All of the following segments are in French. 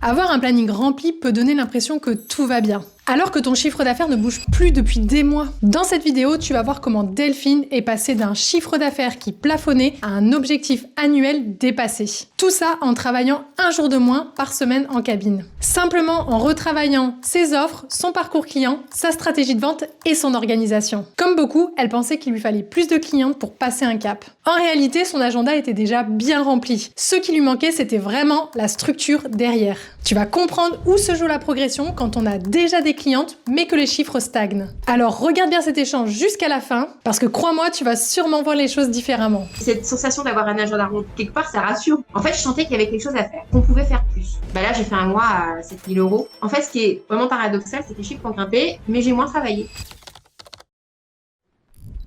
Avoir un planning rempli peut donner l'impression que tout va bien, alors que ton chiffre d'affaires ne bouge plus depuis des mois. Dans cette vidéo, tu vas voir comment Delphine est passée d'un chiffre d'affaires qui plafonnait à un objectif annuel dépassé. Tout ça en travaillant un jour de moins par semaine en cabine. Simplement en retravaillant ses offres, son parcours client, sa stratégie de vente et son organisation. Comme beaucoup, elle pensait qu'il lui fallait plus de clientes pour passer un cap. En réalité, son agenda était déjà bien rempli. Ce qui lui manquait, c'était vraiment la structure derrière. Tu vas comprendre où se joue la progression quand on a déjà des clientes, mais que les chiffres stagnent. Alors regarde bien cet échange jusqu'à la fin, parce que crois-moi, tu vas sûrement voir les choses différemment. Cette sensation d'avoir un agenda rond, quelque part, ça rassure. En fait, je sentais qu'il y avait quelque chose à faire, qu'on pouvait faire plus. Là, j'ai fait un mois à 7 000 €. En fait, ce qui est vraiment paradoxal, c'est que les chiffres ont grimpé, mais j'ai moins travaillé.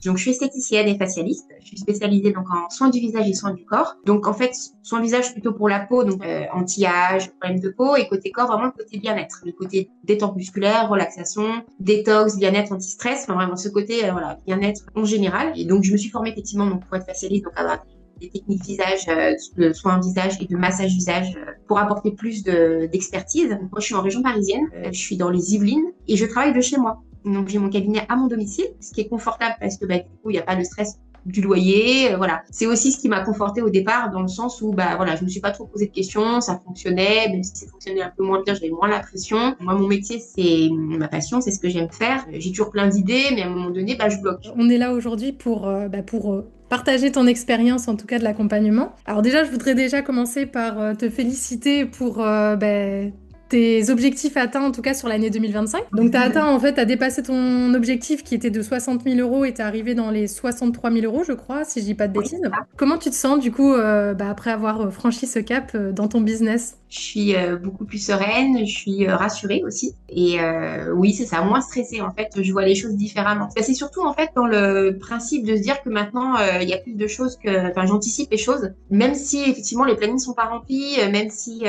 Donc, je suis esthéticienne et facialiste. Je suis spécialisée donc en soins du visage et soins du corps. Donc, en fait, soins visage plutôt pour la peau, donc anti-âge, problème de peau, et côté corps, vraiment le côté bien-être, le côté détente musculaire, relaxation, détox, bien-être, anti-stress, enfin vraiment ce côté voilà bien-être en général. Et donc, je me suis formée effectivement donc pour être facialiste, donc avoir des techniques visage, de soins visage et de massage visage pour apporter plus d'expertise. Moi, je suis en région parisienne, je suis dans les Yvelines et je travaille de chez moi. Donc, j'ai mon cabinet à mon domicile, ce qui est confortable parce que, du coup, il n'y a pas le stress du loyer, voilà. C'est aussi ce qui m'a confortée au départ dans le sens où, voilà, je me suis pas trop posé de questions, ça fonctionnait, même si ça fonctionnait un peu moins bien, j'avais moins la pression. Moi, mon métier, c'est ma passion, c'est ce que j'aime faire. J'ai toujours plein d'idées, mais à un moment donné, je bloque. On est là aujourd'hui pour partager ton expérience, en tout cas de l'accompagnement. Alors déjà, je voudrais déjà commencer par te féliciter pour tes objectifs atteints, en tout cas sur l'année 2025. Donc, tu as atteint, en fait, tu as dépassé ton objectif qui était de 60 000 € et tu es arrivé dans les 63 000 € je crois, si je dis pas de bêtises. Oui, comment tu te sens, du coup, après avoir franchi ce cap dans ton business? je suis beaucoup plus sereine, je suis rassurée aussi. Et oui, c'est ça, moins stressée en fait. Je vois les choses différemment. C'est surtout en fait dans le principe de se dire que maintenant il y a plus de choses que, enfin, j'anticipe les choses, même si effectivement les plannings sont pas remplis, même si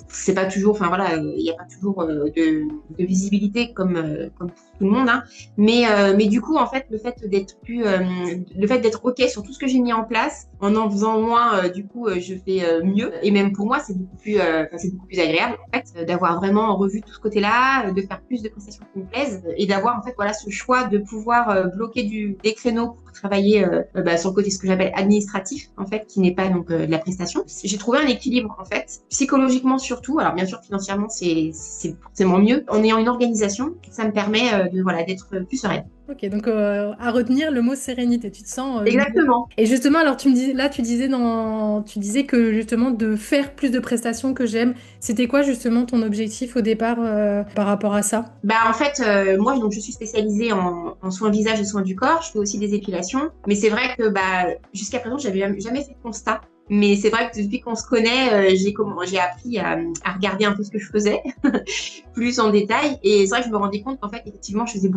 c'est pas toujours, enfin voilà, il y a pas toujours de visibilité comme pour tout le monde, hein. Mais du coup en fait le fait d'être plus, le fait d'être ok sur tout ce que j'ai mis en place, en faisant moins, du coup je fais mieux. Et même pour moi c'est beaucoup plus agréable en fait d'avoir vraiment revu tout ce côté-là, de faire plus de prestations qui me plaisent et d'avoir en fait voilà ce choix de pouvoir bloquer des créneaux pour travailler sur le côté ce que j'appelle administratif en fait qui n'est pas donc de la prestation. J'ai trouvé un équilibre en fait psychologiquement surtout. Alors bien sûr financièrement c'est forcément mieux. En ayant une organisation, ça me permet d'être plus sereine. Ok, donc à retenir le mot sérénité, tu te sens mieux. Exactement. Et justement, alors tu me dis, là tu disais que justement de faire plus de prestations que j'aime, c'était quoi justement ton objectif au départ par rapport à ça? En fait, moi, donc, je suis spécialisée en soins visage et soins du corps. Je fais aussi des épilations. Mais c'est vrai que jusqu'à présent, j'avais jamais fait de constat. Mais c'est vrai que depuis qu'on se connaît, j'ai appris à regarder un peu ce que je faisais, plus en détail. Et c'est vrai que je me rendais compte qu'en fait, effectivement, je faisais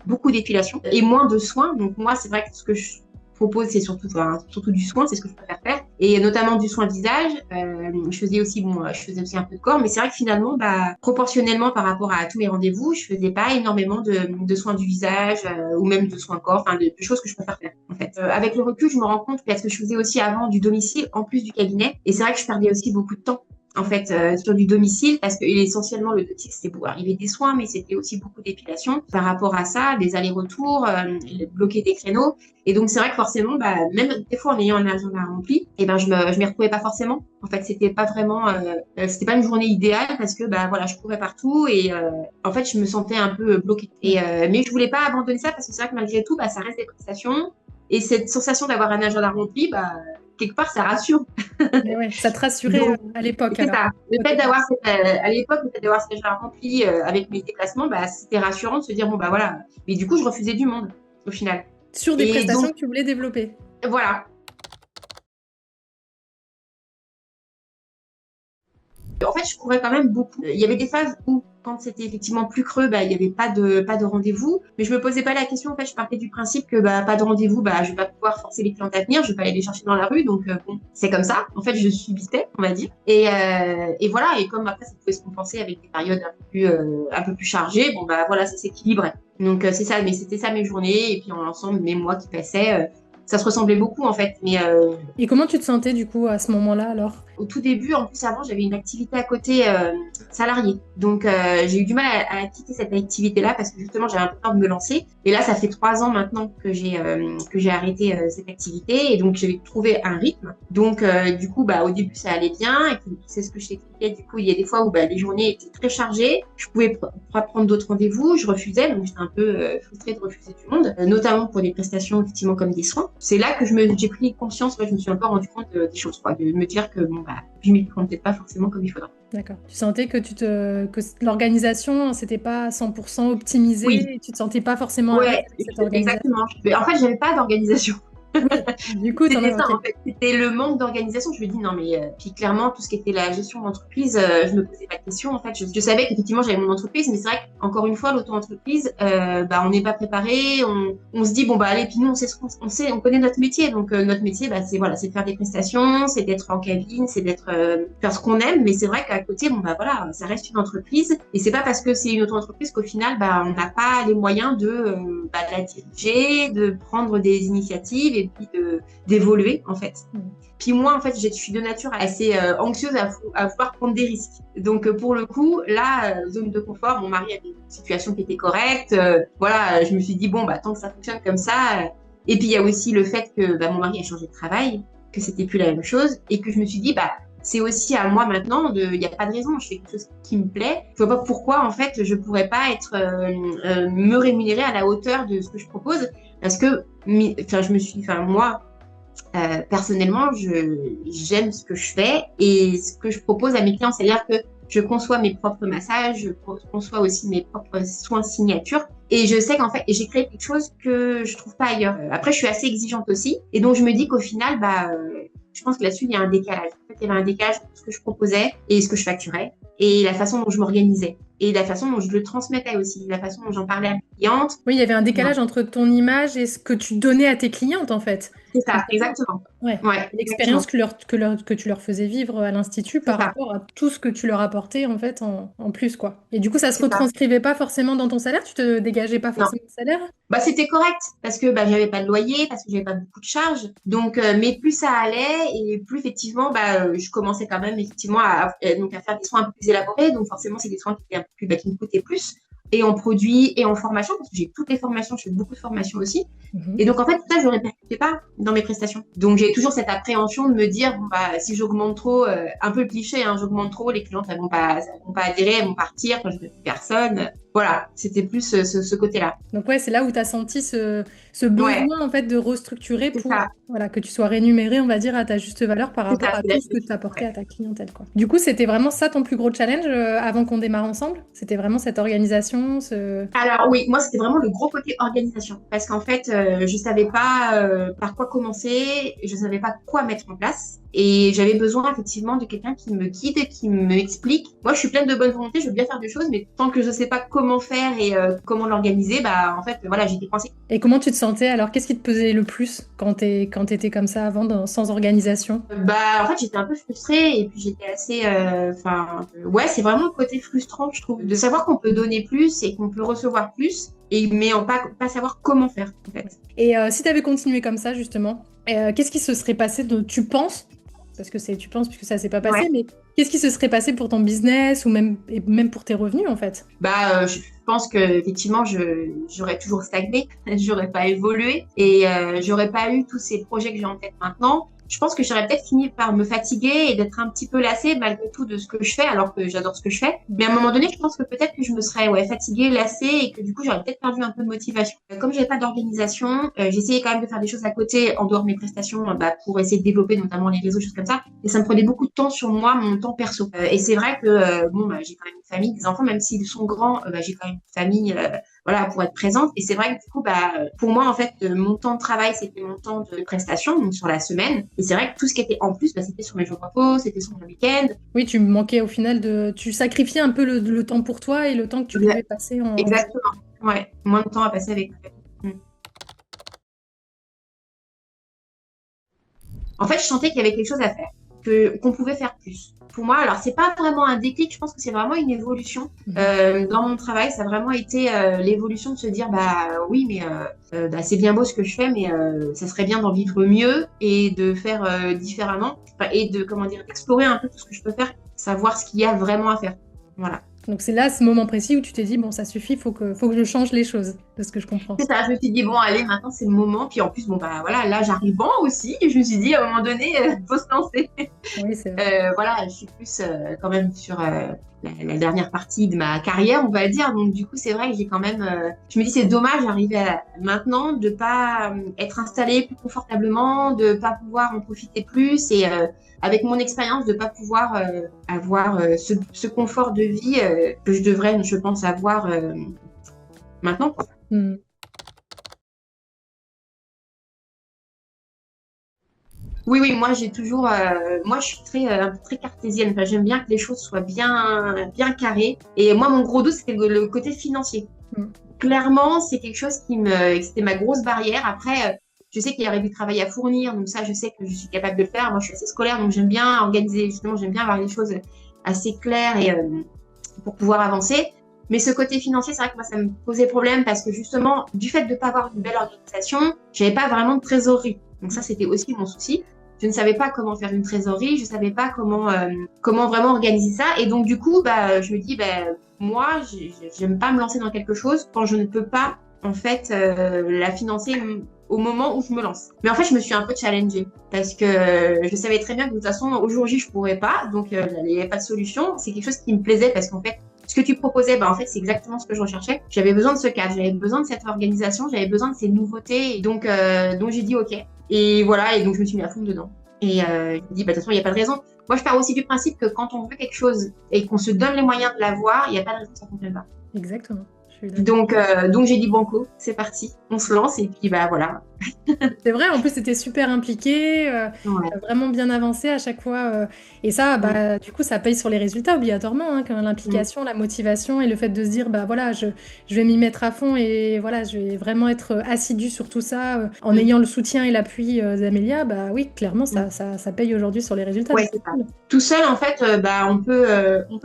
beaucoup d'épilations et moins de soins. Donc moi, c'est vrai que ce que je propose, c'est surtout du soin, c'est ce que je préfère faire. Et notamment du soin visage. Je faisais aussi un peu de corps, mais c'est vrai que finalement, proportionnellement par rapport à tous mes rendez-vous, je faisais pas énormément de soins du visage ou même de soins corps, enfin de choses que je préfère faire en fait. Avec le recul, je me rends compte parce que je faisais aussi avant du domicile en plus du cabinet, et c'est vrai que je perdais aussi beaucoup de temps en fait sur du domicile parce que essentiellement le domicile c'était pour arriver des soins, mais c'était aussi beaucoup d'épilation. Par rapport à ça, des allers-retours, bloquer des créneaux. Et donc c'est vrai que forcément, même des fois en ayant un agenda rempli, je m'y retrouvais pas forcément. En fait, c'était pas vraiment, c'était pas une journée idéale parce que voilà, je courais partout et en fait, je me sentais un peu bloquée. Et mais je voulais pas abandonner ça parce que c'est vrai que malgré tout, ça reste des prestations et cette sensation d'avoir un agenda rempli, quelque part, ça rassure. Mais ouais, ça te rassurait Donc, à l'époque c'est alors. ça. Le fait d'avoir à l'époque, le fait d'avoir cet agenda rempli avec mes déplacements, c'était rassurant de se dire bon voilà. Mais du coup, je refusais du monde au final. Sur des Et prestations donc que tu voulais développer. voilà. En fait, je courais quand même beaucoup. Il y avait des phases où, quand c'était effectivement plus creux, il y avait pas de rendez-vous. Mais je me posais pas la question. En fait, je partais du principe que pas de rendez-vous, je vais pas pouvoir forcer les clients à venir. Je vais pas aller les chercher dans la rue. Donc bon, c'est comme ça. En fait, je subissais, on va dire. Et voilà. Et comme après, ça pouvait se compenser avec des périodes un peu plus chargées. Bon voilà, ça s'équilibrait. Donc c'est ça. Mais c'était ça mes journées. Et puis en ensemble, mes mois qui passaient, ça se ressemblait beaucoup en fait. Mais Et comment tu te sentais du coup à ce moment-là alors? Au tout début, en plus, avant, j'avais une activité à côté salariée. Donc, j'ai eu du mal à quitter cette activité-là parce que justement, j'avais un peu peur de me lancer. Et là, ça fait 3 ans maintenant que j'ai arrêté cette activité. Et donc, j'ai trouvé un rythme. Donc, du coup, au début, ça allait bien. Et puis, c'est ce que je t'expliquais. Du coup, il y a des fois où les journées étaient très chargées. Je pouvais pas prendre d'autres rendez-vous. Je refusais. Donc, j'étais un peu frustrée de refuser du monde, notamment pour des prestations, effectivement, comme des soins. C'est là que j'ai pris conscience, je me suis un peu rendu compte des choses, quoi, de me dire que je m'y prends peut-être pas forcément comme il faudra. D'accord. Tu sentais que l'organisation, c'était pas 100% optimisé Oui, et tu te sentais pas forcément à l'aise ouais, avec cette organisation. exactement. En fait, j'avais pas d'organisation. Oui, du coup, t'en C'était as, ça, ok. en fait. C'était le manque d'organisation. Je me dis, non, mais puis clairement, tout ce qui était la gestion d'entreprise, je me posais pas de questions. En fait, je savais qu'effectivement, j'avais mon entreprise, mais c'est vrai qu'encore une fois, l'auto-entreprise, on n'est pas préparé. On se dit, bon, allez, puis nous, on sait on sait, on connaît notre métier. Donc, notre métier, c'est de faire des prestations, c'est d'être en cabine, c'est faire ce qu'on aime. Mais c'est vrai qu'à côté, voilà, ça reste une entreprise. Et c'est pas parce que c'est une auto-entreprise qu'au final, on n'a pas les moyens de la diriger, de prendre des initiatives et puis d'évoluer en fait. Puis moi en fait je suis de nature assez anxieuse à vouloir prendre des risques. Donc pour le coup là zone de confort, mon mari avait une situation qui était correcte, voilà, je me suis dit bon tant que ça fonctionne comme ça et puis il y a aussi le fait que mon mari a changé de travail, que c'était plus la même chose et que je me suis dit c'est aussi à moi maintenant, il n'y a pas de raison, je fais quelque chose qui me plaît. Je vois pas pourquoi, en fait, je pourrais pas me rémunérer à la hauteur de ce que je propose. Parce que, moi, personnellement, j'aime ce que je fais et ce que je propose à mes clients. C'est-à-dire que je conçois mes propres massages, je conçois aussi mes propres soins signature. Et je sais qu'en fait, j'ai créé quelque chose que je trouve pas ailleurs. Après, je suis assez exigeante aussi. Et donc, je me dis qu'au final, je pense que là-dessus, il y a un décalage. En fait, il y avait un décalage entre ce que je proposais et ce que je facturais et la façon dont je m'organisais et la façon dont je le transmettais aussi, la façon dont j'en parlais à mes clientes. Oui, il y avait un Voilà. décalage entre ton image et ce que tu donnais à tes clientes, en fait. C'est C'est ça, ça. exactement. Ouais. Ouais, L'expérience exactement. que tu leur faisais vivre à l'Institut C'est par ça, rapport à tout ce que tu leur apportais, en fait, en plus, quoi. Et du coup, ça se c'est ça. retranscrivait pas forcément dans ton salaire? Tu te dégageais pas Non. forcément de salaire? C'était correct parce que j'avais pas de loyer, parce que j'avais pas beaucoup de charges. Donc, mais plus ça allait et plus effectivement, je commençais quand même effectivement à faire des soins un peu plus élaborés. Donc forcément, c'est des soins qui étaient un peu plus, qui me coûtaient plus. Et en produits et en formation, parce que j'ai toutes les formations, je fais beaucoup de formations aussi. Mhm. Et donc, en fait, tout ça, je ne le répercutais pas dans mes prestations. Donc, j'ai toujours cette appréhension de me dire, si j'augmente trop, un peu le cliché, hein, j'augmente trop, les clientes, elles vont pas adhérer, elles vont partir, quand je ne veux plus personne. Voilà, c'était plus ce côté-là. Donc ouais, c'est là où tu as senti ce Ouais, besoin en fait de restructurer c'est pour ça, voilà, que tu sois rémunéré, on va dire, à ta juste valeur par c'est rapport ça, à c'est la tout ce que suite. tu apportais Ouais. à ta clientèle, quoi. Du coup, c'était vraiment ça ton plus gros challenge avant qu'on démarre ensemble? C'était vraiment cette organisation, ce... Alors oui, moi c'était vraiment le gros côté organisation parce qu'en fait je savais pas par quoi commencer, je savais pas quoi mettre en place et j'avais besoin effectivement de quelqu'un qui me guide, qui m'explique. Moi je suis pleine de bonne volonté, je veux bien faire des choses, mais tant que je sais pas comment faire et comment l'organiser, en fait voilà j'étais coincée. Et comment tu te sentais alors? Qu'est-ce qui te pesait le plus quand t'étais comme ça avant, sans organisation? En fait j'étais un peu frustrée et puis j'étais assez, ouais c'est vraiment le côté frustrant je trouve de savoir qu'on peut donner plus et qu'on peut recevoir plus et mais en pas savoir comment faire en fait. Et si tu avais continué comme ça, justement, qu'est-ce qui se serait passé tu penses, parce que tu penses puisque ça s'est pas Ouais. passé, mais qu'est-ce qui se serait passé pour ton business ou et même pour tes revenus, en fait? Je pense que effectivement, j'aurais toujours stagné, j'aurais pas évolué et j'aurais pas eu tous ces projets que j'ai en tête maintenant. Je pense que j'aurais peut-être fini par me fatiguer et d'être un petit peu lassée malgré tout de ce que je fais, alors que j'adore ce que je fais. Mais à un moment donné, je pense que peut-être que je me serais fatiguée, lassée et que du coup, j'aurais peut-être perdu un peu de motivation. Comme j'avais pas d'organisation, j'essayais quand même de faire des choses à côté en dehors de mes prestations pour essayer de développer notamment les réseaux, choses comme ça. Et ça me prenait beaucoup de temps sur moi, mon temps perso. Et c'est vrai que j'ai quand même une famille, des enfants, même s'ils sont grands, j'ai quand même une famille voilà, pour être présente. Et c'est vrai que du coup, pour moi, en fait, mon temps de travail, c'était mon temps de prestation, donc sur la semaine. Et c'est vrai que tout ce qui était en plus, c'était sur mes jours de repos, c'était sur mon week-end. Oui, tu manquais au final tu sacrifiais un peu le temps pour toi et le temps que tu pouvais passer en... Exactement. Ouais, moins de temps à passer avec. En fait, je sentais qu'il y avait quelque chose à faire. qu'on pouvait faire plus. Pour moi, alors c'est pas vraiment un déclic, je pense que c'est vraiment une évolution. Dans mon travail, ça a vraiment été l'évolution de se dire bah oui, mais bah, c'est bien beau ce que je fais, mais ça serait bien d'en vivre mieux et de faire différemment, et de comment dire, d'explorer un peu tout ce que je peux faire, savoir ce qu'il y a vraiment à faire. Voilà. Donc c'est là, ce moment précis où tu t'es dit, bon, ça suffit, faut que je change les choses, de ce que je comprends. C'est ça, je me suis dit, bon, allez, maintenant c'est le moment. Puis en plus, bon, bah voilà, là j'arrive en aussi. Et je me suis dit, à un moment donné, faut se lancer. Oui, c'est vrai. Voilà, je suis plus quand même sur la dernière partie de ma carrière, on va dire. Donc du coup, c'est vrai que j'ai quand même... je me dis, c'est dommage d'arriver maintenant de pas être installée plus confortablement, de pas pouvoir en profiter plus et avec mon expérience, de pas pouvoir avoir ce confort de vie que je devrais, je pense, avoir maintenant, quoi. Mm. Oui, oui, moi j'ai toujours, moi je suis très cartésienne. Enfin, j'aime bien que les choses soient bien carrées. Et moi, mon gros doute, c'était le côté financier. Mm. Clairement, c'est quelque chose c'était ma grosse barrière. Après, je sais qu'il y aurait du travail à fournir, donc ça, je sais que je suis capable de le faire. Moi, je suis assez scolaire, donc j'aime bien organiser. Justement, j'aime bien avoir les choses assez claires et pour pouvoir avancer. Mais ce côté financier, c'est vrai que moi, ça me posait problème parce que justement, du fait de ne pas avoir une belle organisation, j'avais pas vraiment de trésorerie. Donc ça, c'était aussi mon souci. Je ne savais pas comment faire une trésorerie, je ne savais pas comment vraiment organiser ça. Et donc, du coup, bah, je me dis, bah, moi, j'aime pas me lancer dans quelque chose quand je ne peux pas, en fait, la financer au moment où je me lance. Mais en fait, je me suis un peu challengée parce que je savais très bien que de toute façon, au jour J, je pourrais pas. Donc, il n'y avait pas de solution. C'est quelque chose qui me plaisait parce qu'en fait, ce que tu proposais, bah, en fait, c'est exactement ce que je recherchais. J'avais besoin de ce cadre, j'avais besoin de cette organisation, j'avais besoin de ces nouveautés. Et donc j'ai dit OK. Et voilà, et donc je me suis mis à fond dedans. Et je me dis, bah, de toute façon, il n'y a pas de raison. Moi, je pars aussi du principe que quand on veut quelque chose et qu'on se donne les moyens de l'avoir, il n'y a pas de raison que ça ne fonctionne pas. Exactement. Je suis d'accord. Donc j'ai dit banco, c'est parti, on se lance et puis bah voilà. C'est vrai, en plus, c'était super impliqué, Ouais. vraiment bien avancé à chaque fois. Et ça, bah, du coup, ça paye sur les résultats obligatoirement, hein, quand Mm. l'implication, la motivation et le fait de se dire, bah voilà, je vais m'y mettre à fond et voilà, je vais vraiment être assidue sur tout ça en Mm. ayant le soutien et l'appui d'Amélia. Bah oui, clairement, Mm. ça paye aujourd'hui sur les résultats. Donc Ouais, c'est c'est ça. cool. Tout seul, en fait, bah, on peut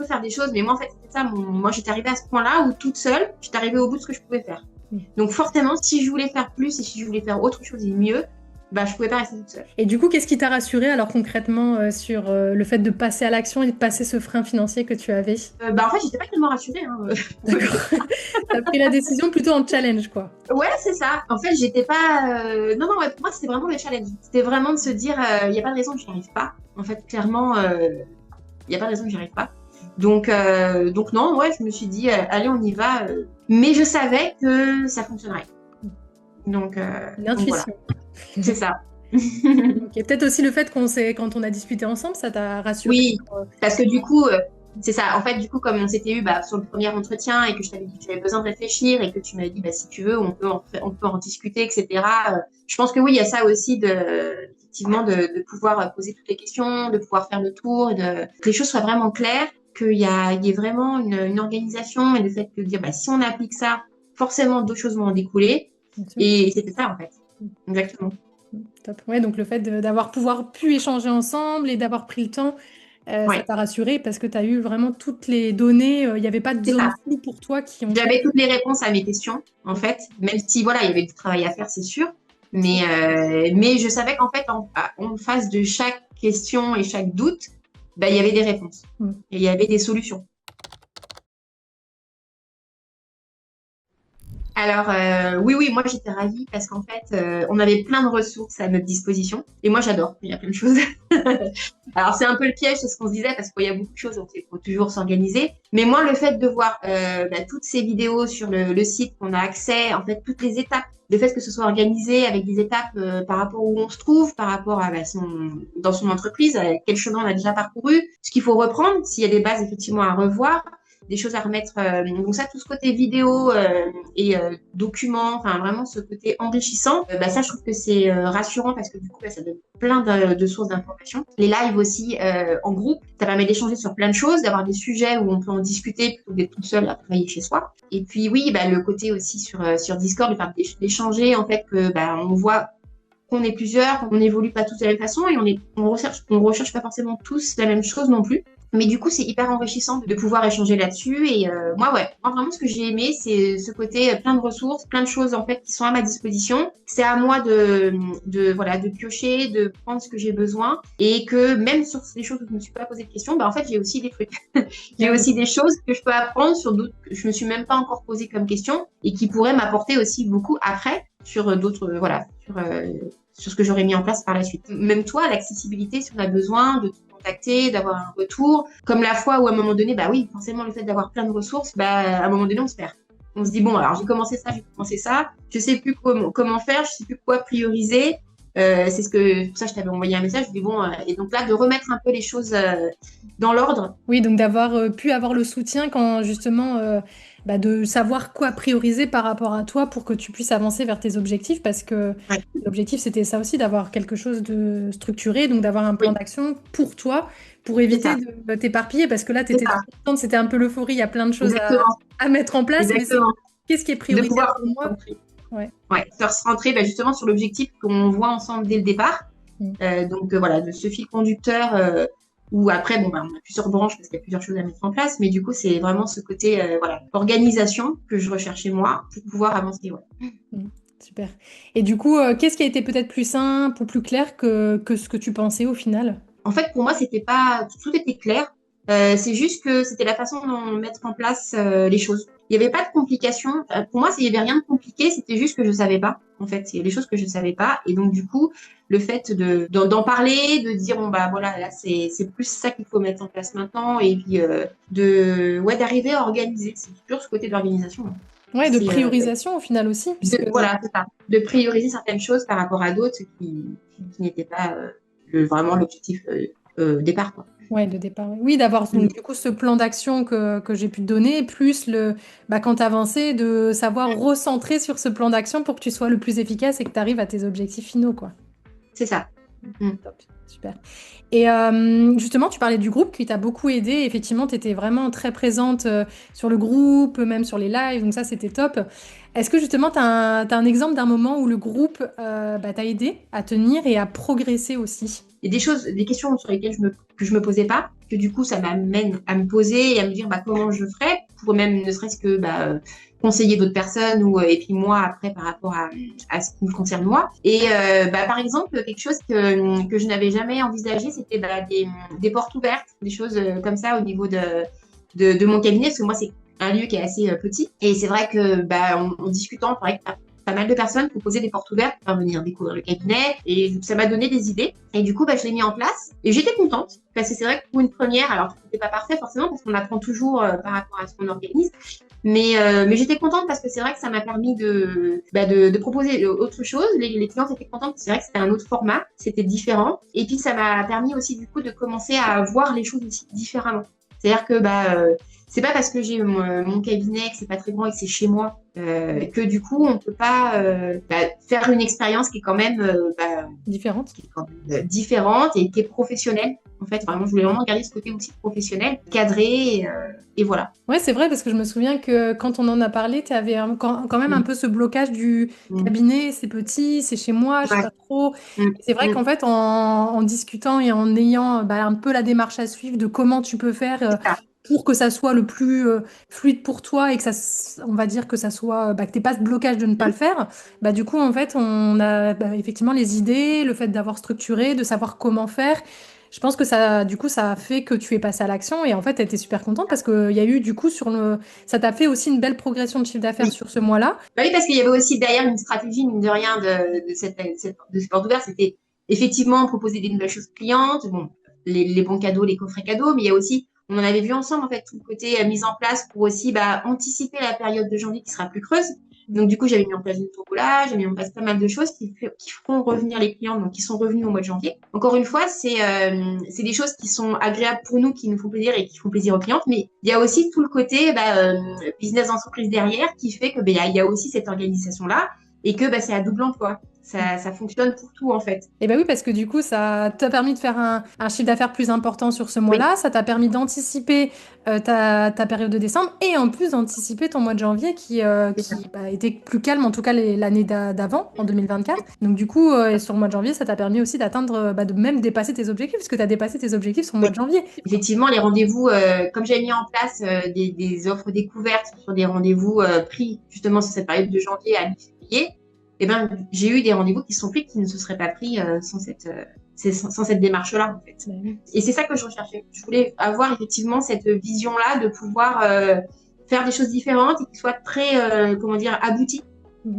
faire des choses, mais moi, en fait, c'est ça. Moi, j'étais arrivée à ce point-là où toute seule, j'étais arrivée au bout de ce que je pouvais faire. Mm. Donc, forcément, si je voulais faire plus et si je voulais faire autre chose et mieux, bah, je pouvais pas rester toute seule. Et du coup, qu'est-ce qui t'a rassuré alors concrètement sur le fait de passer à l'action et de passer ce frein financier que tu avais? Bah, en fait, j'étais pas tellement rassurée, hein. D'accord. T'as pris la décision plutôt en challenge, quoi. Ouais, c'est ça. En fait, j'étais pas. Non, non, ouais, pour moi, c'était vraiment le challenge. C'était vraiment de se dire, il n'y a pas de raison que j'y arrive pas. En fait, clairement, il n'y a pas de raison que j'y arrive pas. Donc non, ouais, je me suis dit, allez, on y va. Mais je savais que ça fonctionnerait. Donc voilà, L'intuition. c'est ça. Ok, peut-être aussi le fait quand on a discuté ensemble, ça t'a rassuré Oui, sur, parce que du coup, c'est ça. En fait, du coup, comme on s'était eu bah, sur le premier entretien et que je t'avais dit que j'avais besoin de réfléchir et que tu m'as dit, bah, si tu veux, on peut en discuter, etc. Je pense que oui, il y a ça aussi effectivement, de pouvoir poser toutes les questions, de pouvoir faire le tour, que les choses soient vraiment claires, il y ait vraiment une organisation et le fait de dire, bah, si on applique ça, forcément, d'autres choses vont en découler. bien sûr. Et c'était ça, en fait. Exactement. Top. Ouais, donc le fait d'avoir pouvoir pu échanger ensemble et d'avoir pris le temps, ça Ouais, t'a rassuré parce que tu as eu vraiment toutes les données. Il n'y avait pas de c'est zone ça. floue pour toi qui ont fait. J'avais toutes les réponses à mes questions, en fait, même si voilà, il y avait du travail à faire, c'est sûr. Mais je savais qu'en fait, en face de chaque question et chaque doute, bah, il y avait des réponses Mm. et il y avait des solutions. Alors, oui, oui, moi j'étais ravie parce qu'en fait, on avait plein de ressources à notre disposition. Et moi, j'adore, il y a plein de choses. Alors, c'est un peu le piège, c'est ce qu'on se disait, parce qu'il y a beaucoup de choses, donc il faut toujours s'organiser. Mais moi, le fait de voir bah, toutes ces vidéos sur le site, qu'on a accès, en fait, toutes les étapes, le fait que ce soit organisé avec des étapes par rapport où on se trouve, par rapport à bah, dans son entreprise, quel chemin on a déjà parcouru, ce qu'il faut reprendre, s'il y a des bases effectivement à revoir, des choses à remettre. Donc ça, tout ce côté vidéo et documents, enfin vraiment ce côté enrichissant, bah, ça, je trouve que c'est rassurant parce que du coup, bah, ça donne plein de sources d'informations. Les lives aussi en groupe, ça permet d'échanger sur plein de choses, d'avoir des sujets où on peut en discuter plutôt que d'être toute seule à travailler chez soi. Et puis oui, bah, le côté aussi sur Discord, d'échanger, en fait, que bah, on voit qu'on est plusieurs, on n'évolue pas tous de la même façon et on recherche pas forcément tous la même chose non plus. Mais du coup, c'est hyper enrichissant de pouvoir échanger là-dessus. Et moi, vraiment, ce que j'ai aimé, c'est ce côté plein de ressources, plein de choses en fait qui sont à ma disposition. C'est à moi de piocher, de prendre ce que j'ai besoin, et que même sur des choses où je me suis pas posé de questions, bah en fait, j'ai aussi des trucs, j'ai aussi des choses que je peux apprendre sur d'autres que je me suis même pas encore posé comme question et qui pourraient m'apporter aussi beaucoup après sur d'autres, sur ce que j'aurais mis en place par la suite. Même toi, l'accessibilité, si on a besoin de contacter, d'avoir un retour. Comme la fois où à un moment donné, bah oui, forcément le fait d'avoir plein de ressources, bah à un moment donné on se perd. On se dit bon alors j'ai commencé ça, je sais plus comment faire, je sais plus quoi prioriser. C'est pour ça que je t'avais envoyé un message. Je dis bon et donc là de remettre un peu les choses dans l'ordre. Oui, donc d'avoir pu avoir le soutien quand justement de savoir quoi prioriser par rapport à toi pour que tu puisses avancer vers tes objectifs parce que Ouais. l'objectif c'était ça aussi d'avoir quelque chose de structuré, donc d'avoir un plan Oui, d'action pour toi pour c'est éviter ça, de t'éparpiller parce que là tu c'est étais ça, trop contente, c'était un peu l'euphorie, il y a plein de choses exactement, à mettre en place, mais c'est exactement. qu'est-ce qui est De prioritaire pouvoir pour moi? Ouais. se recentrer bah, justement sur l'objectif qu'on voit ensemble dès le départ. Mm. Donc voilà, de ce fil conducteur où après, bon, bah, on a plusieurs branches parce qu'il y a plusieurs choses à mettre en place, mais du coup, c'est vraiment ce côté organisation que je recherchais moi pour pouvoir avancer. Ouais. Mm. Super. Et du coup, qu'est-ce qui a été peut-être plus simple ou plus clair que ce que tu pensais au final? En fait, pour moi, c'était pas tout était clair. C'est juste que c'était la façon dont mettre en place les choses. Il n'y avait pas de complications. Pour moi, il n'y avait rien de compliqué. C'était juste que je savais pas. En fait, il y a des choses que je savais pas. Et donc, du coup, le fait d'en parler, de dire bon bah voilà, là c'est plus ça qu'il faut mettre en place maintenant, et puis d'arriver à organiser. C'est toujours ce côté d'organisation. Ouais, de C'est priorisation au final aussi, puisque voilà, c'est ça. De prioriser certaines choses par rapport à d'autres qui n'étaient pas vraiment l'objectif départ, quoi. ouais, de départ. Oui, d'avoir Mm. donc du coup ce plan d'action que j'ai pu te donner, plus quand tu avançais, de savoir recentrer sur ce plan d'action pour que tu sois le plus efficace et que tu arrives à tes objectifs finaux, quoi. C'est ça. Mm. Top, super. Et justement, tu parlais du groupe qui t'a beaucoup aidé. Effectivement, tu étais vraiment très présente sur le groupe, même sur les lives, donc ça, c'était top. Est-ce que justement, tu as un exemple d'un moment où le groupe t'a aidé à tenir et à progresser aussi? Il y a des questions sur lesquelles que je me posais pas, que du coup, ça m'amène à me poser et à me dire bah, comment je ferais pour même ne serait-ce que conseiller d'autres personnes et puis moi après par rapport à ce qui me concerne moi. Et par exemple, quelque chose que je n'avais jamais envisagé, c'était des portes ouvertes, des choses comme ça au niveau de mon cabinet, parce que moi, c'est un lieu qui est assez petit. Et c'est vrai que en discutant, c'est vrai que pas mal de personnes proposaient des portes ouvertes pour faire venir découvrir le cabinet, et ça m'a donné des idées. Et du coup, je l'ai mis en place et j'étais contente parce que c'est vrai que pour une première, alors c'était pas parfait forcément parce qu'on apprend toujours par rapport à ce qu'on organise, mais j'étais contente parce que c'est vrai que ça m'a permis de proposer autre chose. Les clients étaient contents, c'est vrai que c'était un autre format, c'était différent, et puis ça m'a permis aussi du coup de commencer à voir les choses aussi différemment. C'est-à-dire que c'est pas parce que j'ai mon cabinet, que c'est pas très grand et que c'est chez moi, que du coup on peut pas faire une expérience qui est quand même Différente. différente et qui est professionnelle. En fait, vraiment, je voulais vraiment garder ce côté aussi professionnel, cadré, et voilà. Ouais, c'est vrai, parce que je me souviens que quand on en a parlé, tu avais quand même un Mm. peu ce blocage du Mm. cabinet, c'est petit, c'est chez moi, je sais Ouais. pas trop. Mm. Et c'est vrai Mm. qu'en fait, en discutant et en ayant un peu la démarche à suivre de comment tu peux faire C'est ça. pour que ça soit le plus fluide pour toi et que on va dire que ça soit, que t'aies pas ce blocage de ne pas le faire, du coup, en fait, on a effectivement les idées, le fait d'avoir structuré, de savoir comment faire. Je pense que ça, du coup, ça a fait que tu es passé à l'action et en fait, tu étais super contente parce qu'il y a eu, du coup, ça t'a fait aussi une belle progression de chiffre d'affaires Oui. sur ce mois-là. Bah oui, parce qu'il y avait aussi derrière une stratégie, mine de rien, de ces portes ouvertes. C'était effectivement proposer des nouvelles choses clientes, bon, les bons cadeaux, les coffrets cadeaux, mais il y a aussi, on en avait vu ensemble, en fait, tout le côté mise en place pour aussi anticiper la période de janvier qui sera plus creuse. Donc, du coup, j'avais mis en place une tombola, j'ai mis en place pas mal de choses qui feront revenir les clients, donc qui sont revenus au mois de janvier. Encore une fois, c'est des choses qui sont agréables pour nous, qui nous font plaisir et qui font plaisir aux clientes, mais il y a aussi tout le côté business d'entreprise derrière qui fait que il y a aussi cette organisation-là et que c'est à double emploi. Ça fonctionne pour tout, en fait. Et ben oui, parce que du coup, ça t'a permis de faire un chiffre d'affaires plus important sur ce Oui, mois-là, ça t'a permis d'anticiper ta période de décembre et en plus d'anticiper ton mois de janvier c'est ça. qui était plus calme, en tout cas l'année d'avant, en 2024. Donc du coup, sur le mois de janvier, ça t'a permis aussi d'atteindre, de même dépasser tes objectifs, parce que tu as dépassé tes objectifs sur le mois Oui. de janvier. Effectivement, les rendez-vous, comme j'avais mis en place des offres découvertes sur des rendez-vous pris justement sur cette période de janvier à mi-février, eh ben, j'ai eu des rendez-vous qui sont pris qui ne se seraient pas pris sans cette démarche-là, en fait. Ben oui. Et c'est ça que je recherchais. Je voulais avoir effectivement cette vision-là de pouvoir faire des choses différentes et qui soient très, comment dire, abouties,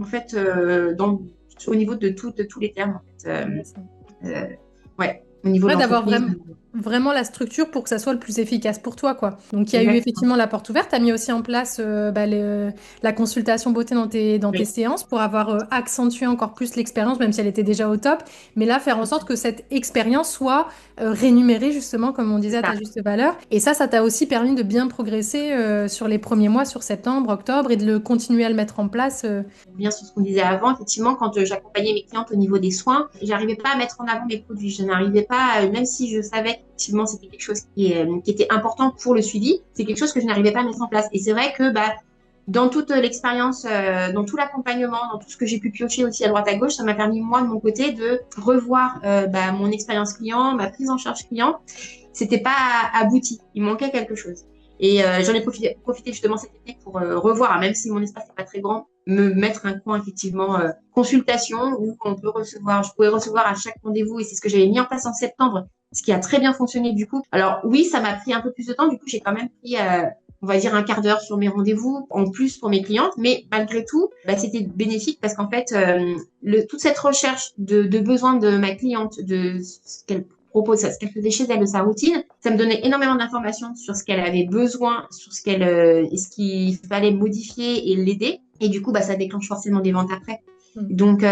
en fait, au niveau de tous les termes, en fait. Ouais, ça. Euh, ouais, au niveau de Ouais, d'avoir l'entreprise. vraiment la structure pour que ça soit le plus efficace pour toi, quoi. Donc, il y a eu Exactement. effectivement la porte ouverte. Tu as mis aussi en place la consultation beauté dans tes Oui, séances pour avoir accentué encore plus l'expérience, même si elle était déjà au top. Mais là, faire en sorte que cette expérience soit rémunérée, justement, comme on disait, c'est à ta ça. juste valeur. Et ça t'a aussi permis de bien progresser sur les premiers mois, sur septembre, octobre, et de le continuer à le mettre en place. Bien sur ce qu'on disait avant, effectivement, quand j'accompagnais mes clientes au niveau des soins, j'arrivais pas à mettre en avant mes produits. Je n'arrivais pas, même si je savais qu'effectivement c'était quelque chose qui était important pour le suivi, c'est quelque chose que je n'arrivais pas à mettre en place. Et c'est vrai que bah, dans toute l'expérience, dans tout l'accompagnement, dans tout ce que j'ai pu piocher aussi à droite à gauche, ça m'a permis moi de mon côté de revoir bah, mon expérience client, ma prise en charge client. C'était pas abouti, il manquait quelque chose. Et j'en ai profité justement cet été pour revoir, même si mon espace n'est pas très grand, me mettre un coin effectivement consultation où on peut recevoir, je pouvais recevoir à chaque rendez-vous et c'est ce que j'avais mis en place en septembre, ce qui a très bien fonctionné du coup. Alors oui, ça m'a pris un peu plus de temps, du coup j'ai quand même pris on va dire un quart d'heure sur mes rendez-vous en plus pour mes clientes, mais malgré tout, bah, c'était bénéfique parce qu'en fait, toute cette recherche de besoins de ma cliente, de ce qu'elle propose, ce qu'elle faisait chez elle, de sa routine, ça me donnait énormément d'informations sur ce qu'elle avait besoin, sur ce qu'il fallait modifier et l'aider. Et du coup, bah, ça déclenche forcément des ventes après. Mm. Donc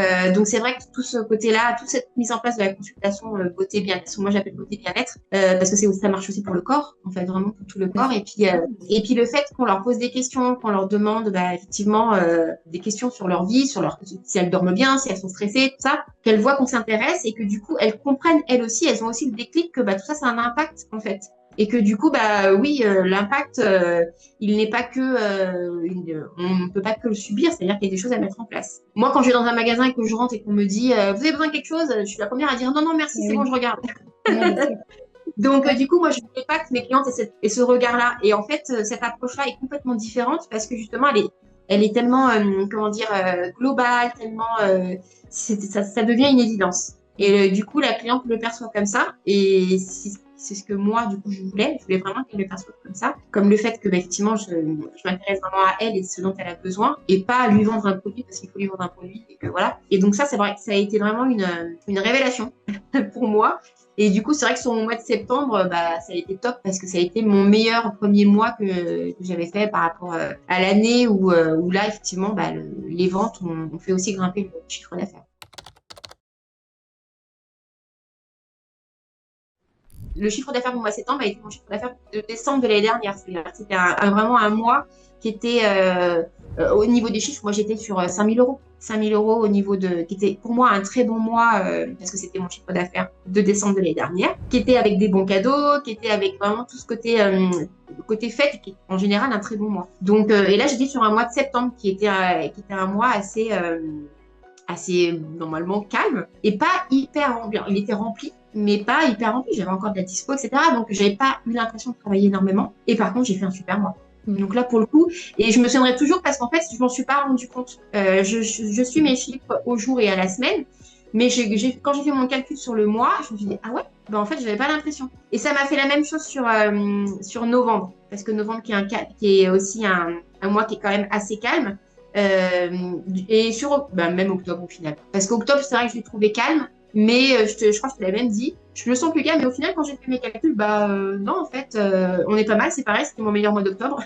c'est vrai que tout ce côté-là, toute cette mise en place de la consultation beauté bien-être, moi j'appelle beauté bien-être, parce que ça marche aussi pour le corps, en fait vraiment pour tout le corps. Et puis le fait qu'on leur pose des questions, qu'on leur demande bah, effectivement des questions sur leur vie, si elles dorment bien, si elles sont stressées, tout ça, qu'elles voient qu'on s'intéresse et que du coup elles comprennent elles aussi, elles ont aussi le déclic que bah, tout ça, ça a un impact en fait. Et que du coup, bah oui, l'impact, il n'est pas que, on ne peut pas que le subir, c'est-à-dire qu'il y a des choses à mettre en place. Moi, quand je vais dans un magasin et que je rentre et qu'on me dit, vous avez besoin de quelque chose, je suis la première à dire non, non, merci, Eh c'est bon, oui. je regarde. Ouais, bien sûr. Donc, Ouais. du coup, moi, je ne voulais pas que mes clientes aient ce regard-là. Et en fait, cette approche-là est complètement différente parce que justement, elle est tellement, comment dire, globale, tellement, ça devient une évidence. Et du coup, la cliente le perçoit comme ça. Et c'est ce que moi, du coup, je voulais. Je voulais vraiment qu'elle le perçoive comme ça. Comme le fait que, bah, effectivement, je m'intéresse vraiment à elle et ce dont elle a besoin. Et pas à lui vendre un produit parce qu'il faut lui vendre un produit. Et que voilà. Et donc, ça, c'est vrai que ça a été vraiment une révélation pour moi. Et du coup, c'est vrai que sur mon mois de septembre, bah, ça a été top parce que ça a été mon meilleur premier mois que j'avais fait par rapport à l'année où là, effectivement, bah, les ventes ont fait aussi grimper le chiffre d'affaires. Le chiffre d'affaires du mois de septembre a été mon chiffre d'affaires de décembre de l'année dernière. C'était vraiment un mois qui était, au niveau des chiffres, moi j'étais sur 5 000 euros. 5 000 euros au niveau qui était pour moi un très bon mois, parce que c'était mon chiffre d'affaires de décembre de l'année dernière, qui était avec des bons cadeaux, qui était avec vraiment tout ce côté fête, qui est en général un très bon mois. Donc, et là j'étais sur un mois de septembre qui était un mois assez normalement calme et pas hyper rempli. Il était rempli, mais pas hyper rempli. J'avais encore de la dispo, etc. Donc, j'avais pas eu l'impression de travailler énormément. Et par contre, j'ai fait un super mois. Donc là, pour le coup, et je me souviendrai toujours parce qu'en fait, je m'en suis pas rendu compte. Je suis mes chiffres au jour et à la semaine, mais quand j'ai fait mon calcul sur le mois, je me suis dit, ah ouais, ben en fait, j'avais pas l'impression. Et ça m'a fait la même chose sur novembre, parce que novembre qui est aussi un mois qui est quand même assez calme. Et même octobre au final. Parce qu'octobre, c'est vrai que je l'ai trouvé calme, mais je crois que je te l'avais même dit. Je me sens plus calme, mais au final, quand j'ai fait mes calculs, non, en fait, on est pas mal, c'est pareil, c'était mon meilleur mois d'octobre.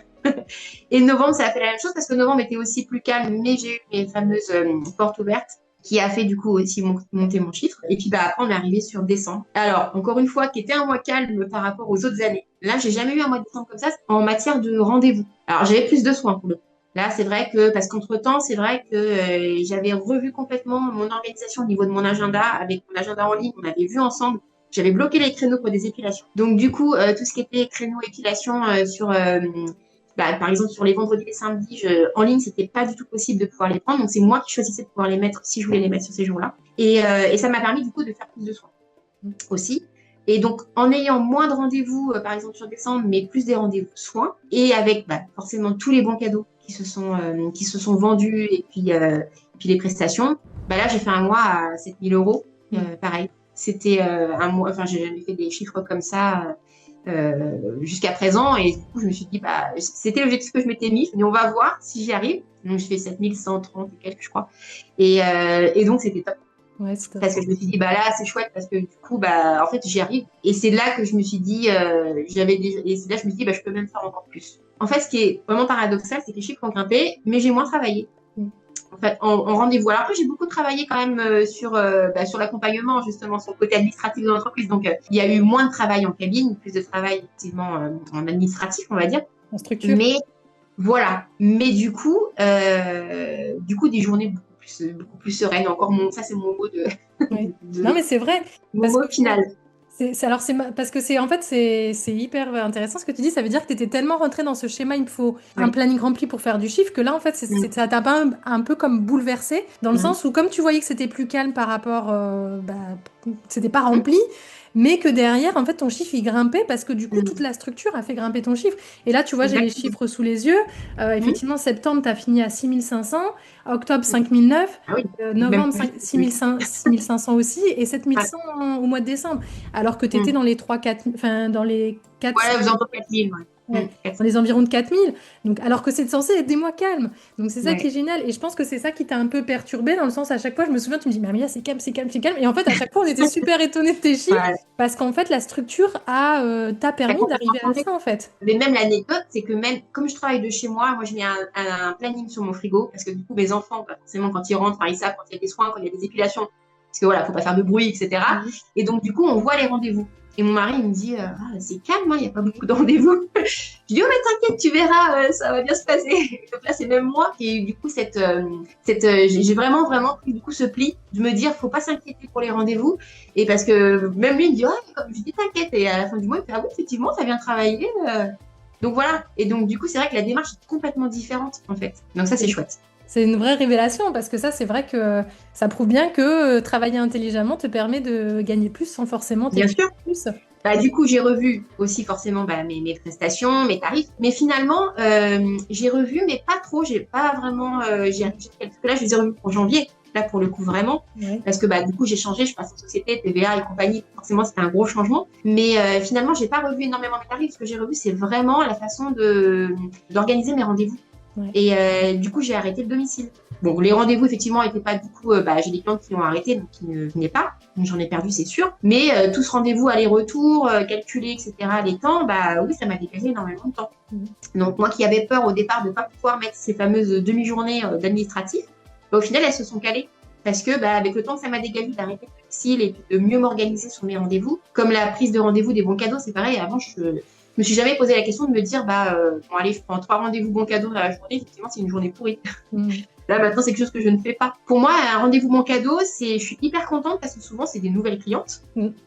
Et novembre, ça a fait la même chose parce que novembre était aussi plus calme, mais j'ai eu mes fameuses portes ouvertes qui a fait du coup aussi monter mon chiffre. Et puis après, on est arrivé sur décembre. Alors, encore une fois, qui était un mois calme par rapport aux autres années. Là, j'ai jamais eu un mois de décembre comme ça en matière de rendez-vous. Alors, j'avais plus de soins pour le coup. Là, c'est vrai que, parce qu'entre-temps, c'est vrai que j'avais revu complètement mon organisation au niveau de mon agenda, avec mon agenda en ligne, on avait vu ensemble. J'avais bloqué les créneaux pour des épilations. Donc, du coup, tout ce qui était créneaux épilation par exemple, sur les vendredis et samedis, en ligne, c'était pas du tout possible de pouvoir les prendre. Donc, c'est moi qui choisissais de pouvoir les mettre si je voulais les mettre sur ces jours-là. Et ça m'a permis, du coup, de faire plus de soins aussi. Et donc, en ayant moins de rendez-vous, par exemple sur décembre, mais plus des rendez-vous soins, et avec forcément tous les bons cadeaux qui se sont vendus, et puis les prestations, là, j'ai fait un mois à 7 000 euros. Pareil, c'était un mois, enfin, j'ai jamais fait des chiffres comme ça jusqu'à présent. Et du coup, je me suis dit, c'était l'objectif que je m'étais mis, mais on va voir si j'y arrive. Donc, je fais 7 130 et quelques, je crois. Et donc, c'était top. Ouais, Parce que je me suis dit, là, c'est chouette parce que du coup, en fait, j'y arrive. Et c'est là que je me suis dit, et c'est là que je me suis dit, je peux même faire encore plus. En fait, ce qui est vraiment paradoxal, c'est que les chiffres ont grimpé, mais j'ai moins travaillé. En fait, en rendez-vous. Alors après, j'ai beaucoup travaillé quand même sur l'accompagnement, justement, sur le côté administratif de l'entreprise. Donc, il y a eu moins de travail en cabine, plus de travail, effectivement, en administratif, on va dire. En structure. Mais voilà. Mais du coup, des journées beaucoup plus sereines. Encore ça, c'est mon mot de. Oui. Non, mais c'est vrai. Mon mot final. Parce que c'est hyper intéressant ce que tu dis. Ça veut dire que tu étais tellement rentré dans ce schéma, il me faut un planning rempli pour faire du chiffre, que là, en fait, ça t'a pas un peu comme bouleversé, dans le sens où, comme tu voyais que c'était plus calme par rapport, c'était pas rempli, mais que derrière, en fait, ton chiffre, il grimpait parce que du coup, toute la structure a fait grimper ton chiffre. Et là, tu vois, j'ai les chiffres sous les yeux. Effectivement, septembre, tu as fini à 6500, octobre, 5009, novembre, 6500 aussi, et 7500 au mois de décembre. Alors que tu étais dans les 3-4, enfin, dans les 4... Ouais, vous en 4000, dans les environs de 4000. Donc, alors que c'est censé être des mois calmes. Donc, c'est ça qui est génial. Et je pense que c'est ça qui t'a un peu perturbé, dans le sens, à chaque fois, je me souviens, tu me dis, mais Amelia, c'est calme, c'est calme, c'est calme. Et en fait, à chaque fois, on était super étonnés de tes chiffres, parce qu'en fait, la structure t'a permis d'arriver à ça, en fait. Mais même l'anecdote, c'est que même, comme je travaille de chez moi, je mets un planning sur mon frigo, parce que du coup, mes enfants, forcément, quand ils rentrent, ils savent quand il y a des soins, quand il y a des épilations, parce que voilà, faut pas faire de bruit, etc. Et donc, du coup, on voit les rendez-vous. Et mon mari, il me dit, c'est calme, il n'y a pas beaucoup de rendez-vous. Je dis, oh, mais t'inquiète, tu verras, ça va bien se passer. Donc là, c'est même moi qui ai eu, du coup, j'ai vraiment pris, du coup, ce pli de me dire, faut pas s'inquiéter pour les rendez-vous. Et parce que même lui, il me dit, comme je dis, t'inquiète. Et à la fin du mois, il me fait, oui, effectivement, ça vient travailler. Donc voilà. Et donc, du coup, c'est vrai que la démarche est complètement différente, en fait. Donc ça, c'est chouette. C'est une vraie révélation, parce que ça, c'est vrai que ça prouve bien que travailler intelligemment te permet de gagner plus sans forcément t'éviter plus. Du coup, j'ai revu aussi forcément mes prestations, mes tarifs. Mais finalement, j'ai revu, mais pas trop. J'ai pas vraiment. Parce que là, je les ai revus pour janvier. Là, pour le coup, vraiment. Parce que du coup, j'ai changé. Je passe en société, TVA et compagnie. Forcément, c'était un gros changement. Mais finalement, j'ai pas revu énormément mes tarifs. Ce que j'ai revu, c'est vraiment la façon d'organiser mes rendez-vous. Et du coup, j'ai arrêté le domicile. Bon, les rendez-vous, effectivement, n'étaient pas du coup... j'ai des clientes qui ont arrêté, donc qui ne venaient pas. Donc, j'en ai perdu, c'est sûr. Mais tout ce rendez-vous aller-retour, calculé, etc., les temps, oui, ça m'a dégagé énormément de temps. Donc, moi qui avais peur au départ de ne pas pouvoir mettre ces fameuses demi-journées d'administratif, au final, elles se sont calées. Parce que avec le temps que ça m'a dégagé d'arrêter le domicile et de mieux m'organiser sur mes rendez-vous, comme la prise de rendez-vous des bons cadeaux, c'est pareil. Avant, je me suis jamais posé la question de me dire, bon, allez, je prends 3 rendez-vous bons cadeaux dans la journée. Effectivement, c'est une journée pourrie. Là, maintenant, c'est quelque chose que je ne fais pas. Pour moi, un rendez-vous bon cadeau, je suis hyper contente parce que souvent, c'est des nouvelles clientes.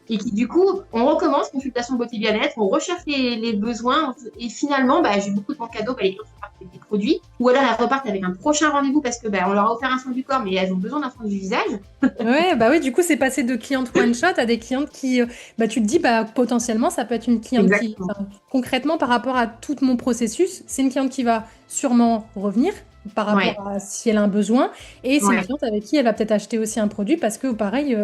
Et qui, du coup, on recommence, consultation beauté bien-être, on recherche les besoins. Et finalement, j'ai beaucoup de bons cadeaux. Les clientes repartent avec des produits. Ou alors, elles repartent avec un prochain rendez-vous parce que on leur a offert un soin du corps, mais elles ont besoin d'un soin du visage. Oui, du coup, c'est passé de clientes one-shot à des clientes qui, tu te dis, potentiellement, ça peut être une cliente qui, concrètement, par rapport à tout mon processus, c'est une cliente qui va sûrement revenir par rapport à si elle a un besoin, et c'est une cliente avec qui elle va peut-être acheter aussi un produit, parce que pareil,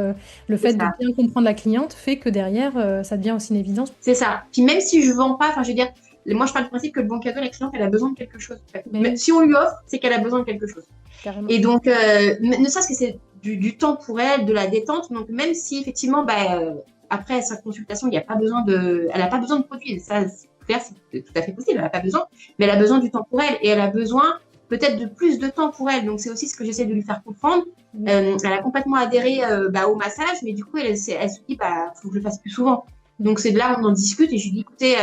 le fait de bien comprendre la cliente fait que derrière, ça devient aussi une évidence. C'est ça. Puis même si je vends pas, je veux dire, moi je pars du principe que le bon cadeau, la cliente, elle a besoin de quelque chose. Mais si on lui offre, c'est qu'elle a besoin de quelque chose. Carrément. Et donc, ne serait-ce que c'est du temps pour elle, de la détente, donc même si effectivement, après sa consultation, elle n'a pas besoin de produits, ça c'est tout à fait possible, elle n'a pas besoin, mais elle a besoin du temps pour elle, et elle a besoin peut-être de plus de temps pour elle. Donc, c'est aussi ce que j'essaie de lui faire comprendre. Elle a complètement adhéré au massage, mais du coup, elle se dit, faut que je le fasse plus souvent. Donc, c'est de là où on en discute et je lui dis, écoutez,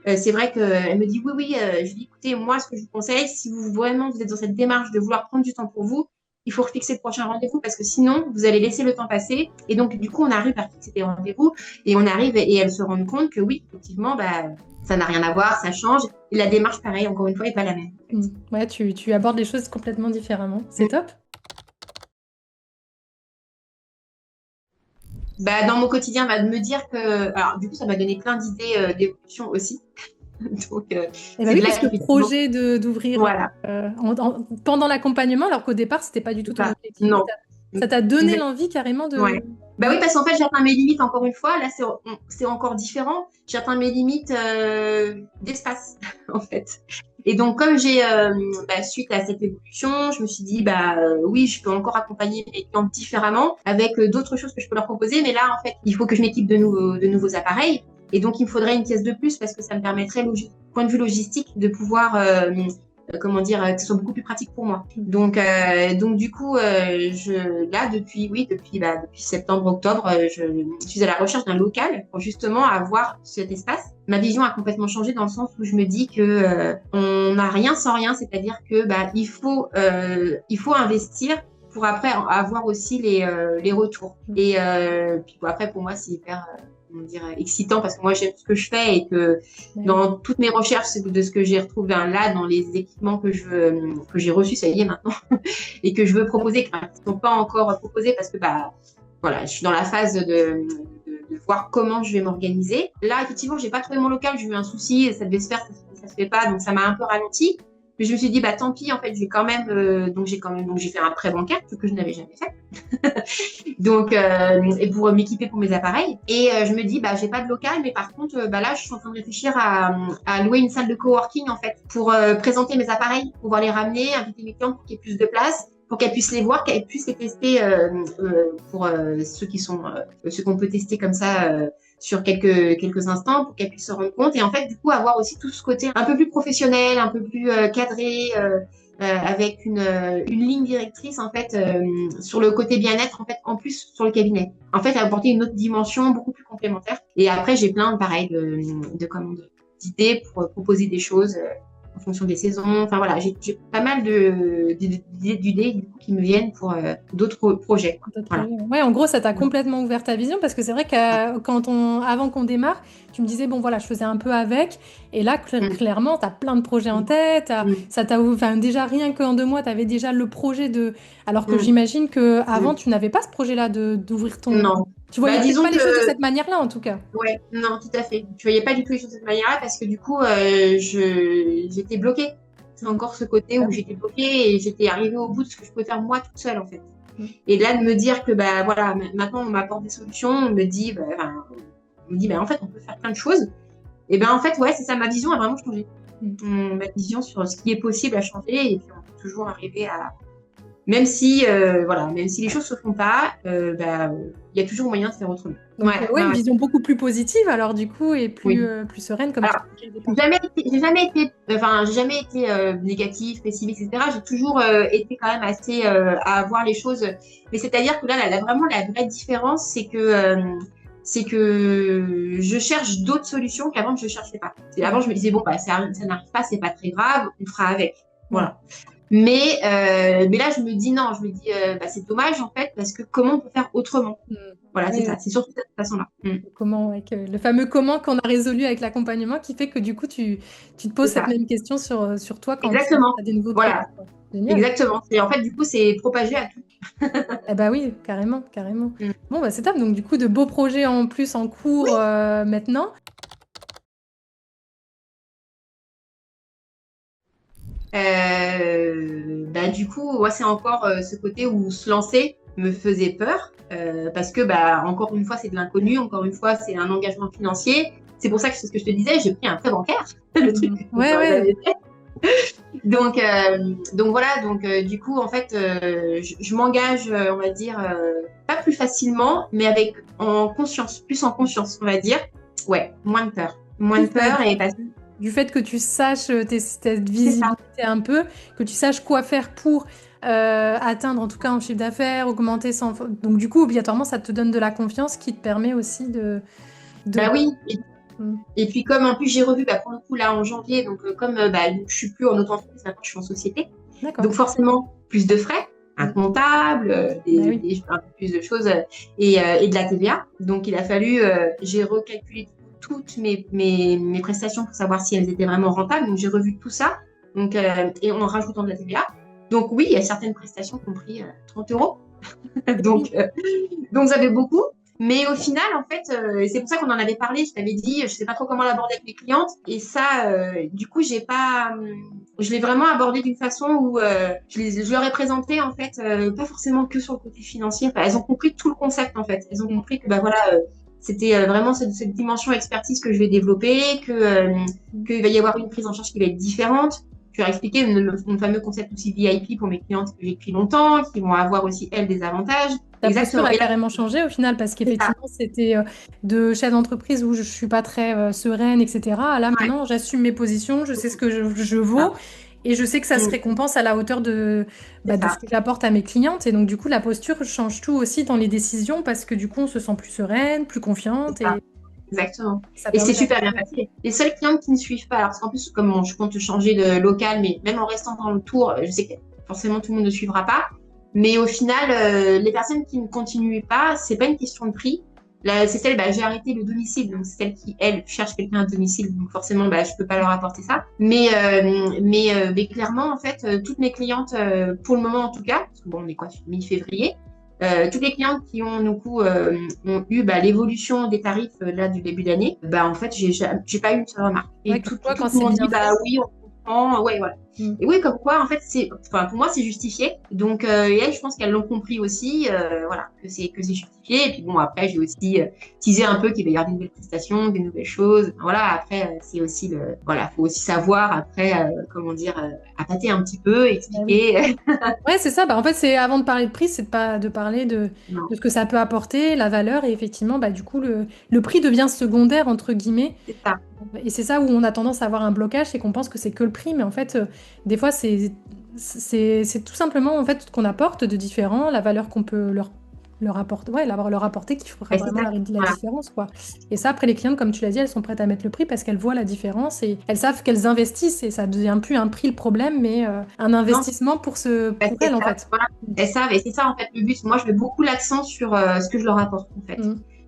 C'est vrai qu'elle me dit oui, oui. Je lui dis, écoutez, moi, ce que je vous conseille, si vous êtes dans cette démarche de vouloir prendre du temps pour vous, il faut refixer le prochain rendez-vous parce que sinon, vous allez laisser le temps passer. Et donc, du coup, on arrive à fixer des rendez-vous et on arrive et elle se rend compte que oui, effectivement, bah, ça n'a rien à voir, ça change. Et la démarche, pareil, encore une fois, n'est pas la même. Ouais, tu abordes les choses complètement différemment. C'est top. Bah, dans mon quotidien, bah, de me dire que. Alors, du coup, ça m'a donné plein d'idées d'évolution aussi. Donc, Et bah c'est oui, de là parce que le qu'effectivement. projet d'ouvrir Voilà, pendant l'accompagnement, alors qu'au départ, c'était pas du tout c'est ton ça. objectif, Non. ça t'a donné Exact. l'envie carrément de. Ouais. Bah oui, parce qu'en fait, j'atteins mes limites encore une fois. Là, c'est encore différent. J'atteins mes limites d'espace, en fait. Et donc, comme suite à cette évolution, je me suis dit, oui, je peux encore accompagner mes clients différemment avec d'autres choses que je peux leur proposer. Mais là, en fait, il faut que je m'équipe de nouveaux appareils. Et donc, il me faudrait une pièce de plus parce que ça me permettrait, point de vue logistique, de pouvoir comment dire, que ce soit beaucoup plus pratique pour moi. Donc du coup, là, depuis septembre-octobre, je suis à la recherche d'un local pour justement avoir cet espace. Ma vision a complètement changé dans le sens où je me dis que on n'a rien sans rien, c'est-à-dire que il faut investir pour après avoir aussi les retours. Et puis après, pour moi, c'est hyper comment dire, excitant parce que moi, j'aime ce que je fais et que dans toutes mes recherches de ce que j'ai retrouvé là, dans les équipements que j'ai reçus, ça y est maintenant, et que je veux proposer, qui ne sont pas encore proposés parce que voilà, je suis dans la phase de voir comment je vais m'organiser. Là, effectivement, j'ai pas trouvé mon local, j'ai eu un souci, ça devait se faire, ça se fait pas, donc ça m'a un peu ralenti. Mais je me suis dit, tant pis, en fait, je vais quand même, donc j'ai fait un prêt bancaire, ce que je n'avais jamais fait. Donc, et pour m'équiper pour mes appareils. Et je me dis, j'ai pas de local, mais par contre, là, je suis en train de réfléchir à louer une salle de coworking, en fait, pour présenter mes appareils, pouvoir les ramener, inviter mes clients pour qu'il y ait plus de place, pour qu'elles puissent les voir, qu'elles puissent les tester pour ceux qu'on peut tester comme ça sur quelques instants pour qu'elles puissent se rendre compte et en fait du coup avoir aussi tout ce côté un peu plus professionnel, un peu plus cadré avec une ligne directrice en fait sur le côté bien-être en fait en plus sur le cabinet. En fait, apporter une autre dimension beaucoup plus complémentaire. Et après, j'ai plein pareil d'idées pour proposer des choses en fonction des saisons. Enfin voilà, j'ai pas mal d'idées du coup, qui me viennent pour d'autres projets. Voilà. Ouais, en gros, ça t'a complètement ouvert ta vision parce que c'est vrai avant qu'on démarre, tu me disais, bon voilà, je faisais un peu avec. Et là, clairement, tu as plein de projets en tête. Ça t'a enfin, déjà rien qu'en 2 mois, tu avais déjà le projet de. Alors que j'imagine qu'avant, tu n'avais pas ce projet-là d'ouvrir ton. Non. Tu voyais peut-être Disons pas les choses de cette manière-là, en tout cas. Ouais, non, tout à fait. Je voyais pas du tout les choses de cette manière-là parce que du coup, j'étais bloquée. C'est encore ce côté où j'étais bloquée et j'étais arrivée au bout de ce que je pouvais faire moi toute seule, en fait. Et là, de me dire que, voilà, maintenant, on m'apporte des solutions, on me dit, en fait, on peut faire plein de choses. Et en fait, ouais, c'est ça, ma vision a vraiment changé. Ma vision sur ce qui est possible a changé et puis on peut toujours arriver à. Même si les choses se font pas, il y a toujours moyen de faire autrement. Donc, une vision beaucoup plus positive, alors du coup, et plus sereine comme ça. J'ai jamais été négative, pessimiste, etc. J'ai toujours été quand même assez à voir les choses. Mais c'est-à-dire que là, vraiment, la vraie différence, c'est que je cherche d'autres solutions qu'avant je cherchais pas. Avant, je me disais, ça n'arrive pas, c'est pas très grave, on fera avec. Voilà. Mais là, je me dis c'est dommage en fait, parce que comment on peut faire autrement Voilà, c'est ça, c'est surtout de cette façon-là. Comment, le fameux comment qu'on a résolu avec l'accompagnement qui fait que du coup, tu te poses cette même question sur toi quand tu as des nouveaux projets. Génial. Exactement. Et en fait, du coup, c'est propagé à tout. Eh bah oui, carrément. Bon, c'est top. Donc, du coup, de beaux projets en plus en cours maintenant. Du coup, c'est encore ce côté où se lancer me faisait peur parce que, encore une fois, c'est de l'inconnu. Encore une fois, c'est un engagement financier. C'est pour ça que c'est ce que je te disais, j'ai pris un prêt bancaire. Le truc que j'avais fait. Donc voilà, du coup, en fait, je m'engage, on va dire, pas plus facilement, mais plus en conscience, on va dire. Ouais, moins de peur. Et du fait que tu saches cette visibilité un peu, que tu saches quoi faire pour atteindre en tout cas un chiffre d'affaires, augmenter donc du coup obligatoirement ça te donne de la confiance qui te permet aussi de... oui, Et puis comme en plus j'ai revu pour le coup là en janvier, donc comme je suis plus en auto-entreprise, maintenant je suis en société, donc forcément plus de frais, un comptable, un peu plus de choses et de la TVA. Donc il a fallu, j'ai recalculé toutes mes prestations pour savoir si elles étaient vraiment rentables. Donc j'ai revu tout ça, donc et en rajoutant de la TVA. Donc oui, il y a certaines prestations qui ont pris 30 euros. donc ça fait beaucoup. Mais au final, en fait, c'est pour ça qu'on en avait parlé. Je t'avais dit, je sais pas trop comment l'aborder avec mes clientes. Et ça, du coup, je l'ai vraiment abordé d'une façon où je leur ai présenté, en fait, pas forcément que sur le côté financier. Enfin, elles ont compris tout le concept, en fait. Elles ont compris que, c'était vraiment cette dimension expertise que je vais développer, qu'il va y avoir une prise en charge qui va être différente. Je leur ai expliqué mon fameux concept aussi VIP pour mes clientes que j'ai depuis longtemps, qui vont avoir aussi, elles, des avantages. Ta posture a carrément changé au final parce qu'effectivement, c'était de chef d'entreprise où je suis pas très sereine, etc. Là, maintenant, j'assume mes positions, je sais ce que je vaux et je sais que ça se récompense à la hauteur de ce que j'apporte à mes clientes. Et donc, du coup, la posture change tout aussi dans les décisions parce que du coup, on se sent plus sereine, plus confiante. Exactement. Et c'est super bien passé. Les seules clientes qui ne suivent pas, alors parce qu'en plus, comme je compte changer de local, mais même en restant dans le tour, je sais que forcément tout le monde ne suivra pas. Mais au final, les personnes qui ne continuent pas, c'est pas une question de prix. Là, c'est celle, j'ai arrêté le domicile, donc c'est celle qui, elle, cherche quelqu'un à domicile, donc forcément, je peux pas leur apporter ça. Mais clairement, en fait, toutes mes clientes, pour le moment en tout cas, parce que on est quoi, mi-février, toutes les clientes qui ont ont eu l'évolution des tarifs là du début d'année, en fait j'ai pas eu une seule remarque. Et tout le monde dit oui on comprend, ouais voilà. Et oui, comme quoi en fait pour moi c'est justifié. Donc et elles, je pense qu'elles l'ont compris aussi, voilà, que c'est justifié. Et puis bon, après j'ai aussi teasé un peu qu'il va y avoir des nouvelles prestations, des nouvelles choses. Voilà, après c'est aussi faut aussi savoir après appâter un petit peu, expliquer. Ouais, c'est ça. En fait, c'est avant de parler de prix, c'est de parler de ce que ça peut apporter, la valeur, et effectivement, du coup, le prix devient secondaire, entre guillemets. C'est ça. Et c'est ça où on a tendance à avoir un blocage, c'est qu'on pense que c'est que le prix, mais en fait, des fois, c'est tout simplement en fait ce qu'on apporte de différent, la valeur qu'on peut leur apporter, leur apporter qui fera vraiment la différence, quoi. Et ça, après, les clientes, comme tu l'as dit, elles sont prêtes à mettre le prix parce qu'elles voient la différence et elles savent qu'elles investissent et ça devient plus un prix le problème, mais un investissement pour elles, en fait. Voilà. Elles savent, et c'est ça, en fait, le but. Moi, je mets beaucoup l'accent sur ce que je leur apporte, en fait.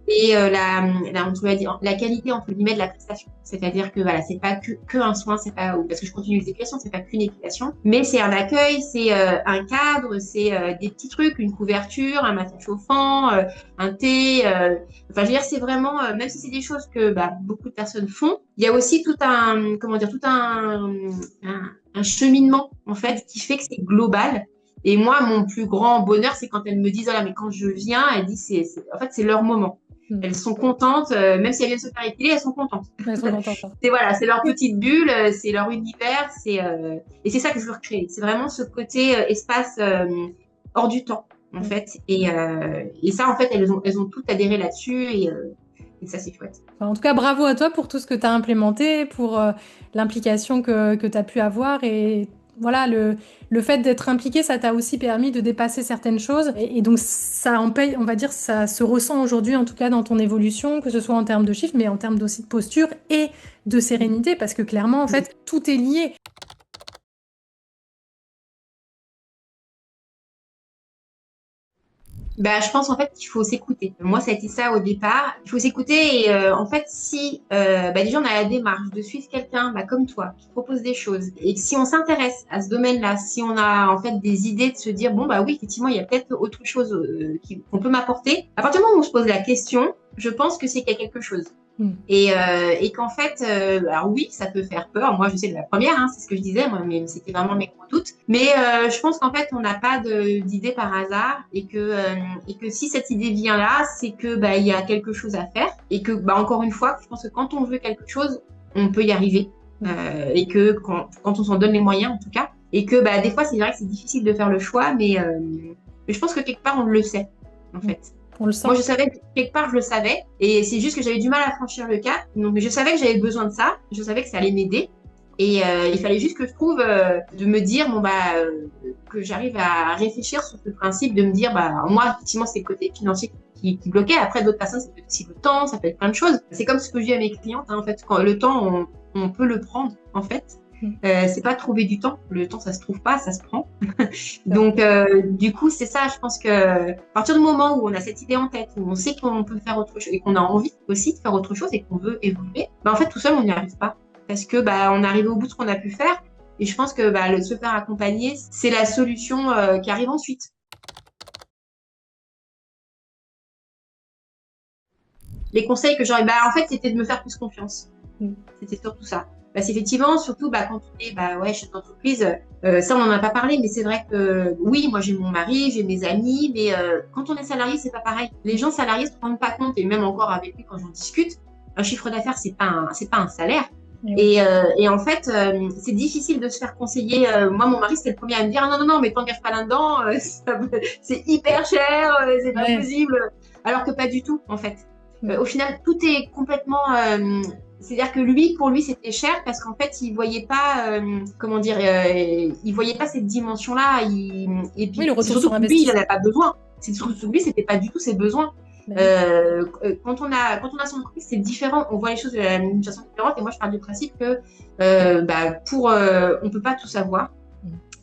Et la qualité, entre guillemets, de la prestation. C'est-à-dire que c'est pas que un soin, c'est pas, parce que je continue les épilations, c'est pas qu'une épilation, mais c'est un accueil, c'est un cadre, c'est des petits trucs, une couverture, un massage chauffant, un thé. Je veux dire, c'est vraiment, même si c'est des choses que beaucoup de personnes font, il y a aussi tout un cheminement, en fait, qui fait que c'est global. Et moi, mon plus grand bonheur, c'est quand elles me disent, mais quand je viens, elles disent, en fait, c'est leur moment. Elles sont contentes, même si elles viennent se faire épiler, elles sont contentes. Elles sont contentes. C'est leur petite bulle, c'est leur univers, et c'est ça que je veux recréer. C'est vraiment ce côté espace hors du temps, en fait. Et ça, en fait, elles ont toutes adhéré là-dessus, et ça, c'est chouette. En tout cas, bravo à toi pour tout ce que tu as implémenté, pour l'implication que tu as pu avoir et voilà, le fait d'être impliqué, ça t'a aussi permis de dépasser certaines choses. Et donc, ça en paye, on va dire, ça se ressent aujourd'hui, en tout cas, dans ton évolution, que ce soit en termes de chiffres, mais en termes aussi de posture et de sérénité, parce que clairement, en fait, tout est lié. Je pense en fait qu'il faut s'écouter. Moi, ça a été ça au départ. Il faut s'écouter et en fait, si déjà on a la démarche de suivre quelqu'un comme toi qui propose des choses et que si on s'intéresse à ce domaine-là, si on a en fait des idées de se dire oui, effectivement, il y a peut-être autre chose qu'on peut m'apporter. À partir du moment où on se pose la question, je pense que c'est qu'il y a quelque chose. Et qu'en fait, alors oui, ça peut faire peur. Moi, je sais de la première, c'est ce que je disais, moi, mais c'était vraiment mes gros doutes. Mais je pense qu'en fait, on n'a pas d'idée par hasard et que si cette idée vient là, c'est que il y a quelque chose à faire et que encore une fois, je pense que quand on veut quelque chose, on peut y arriver et que quand on s'en donne les moyens, en tout cas, et que des fois, c'est vrai que c'est difficile de faire le choix, mais je pense que quelque part, on le sait, en fait. Moi, je savais que quelque part, je le savais. Et c'est juste que j'avais du mal à franchir le cap. Donc, je savais que j'avais besoin de ça. Je savais que ça allait m'aider. Et il fallait juste que je trouve de me dire, que j'arrive à réfléchir sur ce principe de me dire, moi, effectivement, c'est le côté financier qui bloquait. Après, d'autres personnes, ça peut être aussi le temps, ça peut être plein de choses. C'est comme ce que je dis à mes clientes, hein, en fait, quand le temps, on peut le prendre, en fait. C'est pas trouver du temps. Le temps, ça se trouve pas, ça se prend. Donc, du coup, c'est ça. Je pense que à partir du moment où on a cette idée en tête, où on sait qu'on peut faire autre chose et qu'on a envie aussi de faire autre chose et qu'on veut évoluer, bah, en fait, tout seul, on n'y arrive pas. Parce que bah, on est arrivé au bout de ce qu'on a pu faire. Et je pense que bah, se faire accompagner, c'est la solution qui arrive ensuite. Les conseils que j'aurais, bah, en fait, c'était de me faire plus confiance. C'était surtout ça. Parce qu'effectivement, surtout bah, quand on est chef d'entreprise, ça on n'en a pas parlé, mais c'est vrai que oui, moi j'ai mon mari, j'ai mes amis, mais quand on est salarié, c'est pas pareil. Les gens salariés se rendent pas compte, et même encore avec lui quand j'en discute, un chiffre d'affaires, c'est pas un salaire. Et en fait, c'est difficile de se faire conseiller. Moi, mon mari, c'était le premier à me dire ah, non, mais t'engages pas là-dedans, c'est hyper cher, c'est pas possible. Alors que pas du tout, en fait. Au final, tout est complètement. C'est-à-dire que pour lui, c'était cher parce qu'en fait, il voyait pas, il voyait pas cette dimension-là. Et puis, le retour surtout sur lui, investissement. il en a pas besoin. Surtout lui, c'était pas du tout ses besoins. Quand on a son entreprise, c'est différent. On voit les choses d'une façon différente. Et moi, je parle du principe que on peut pas tout savoir,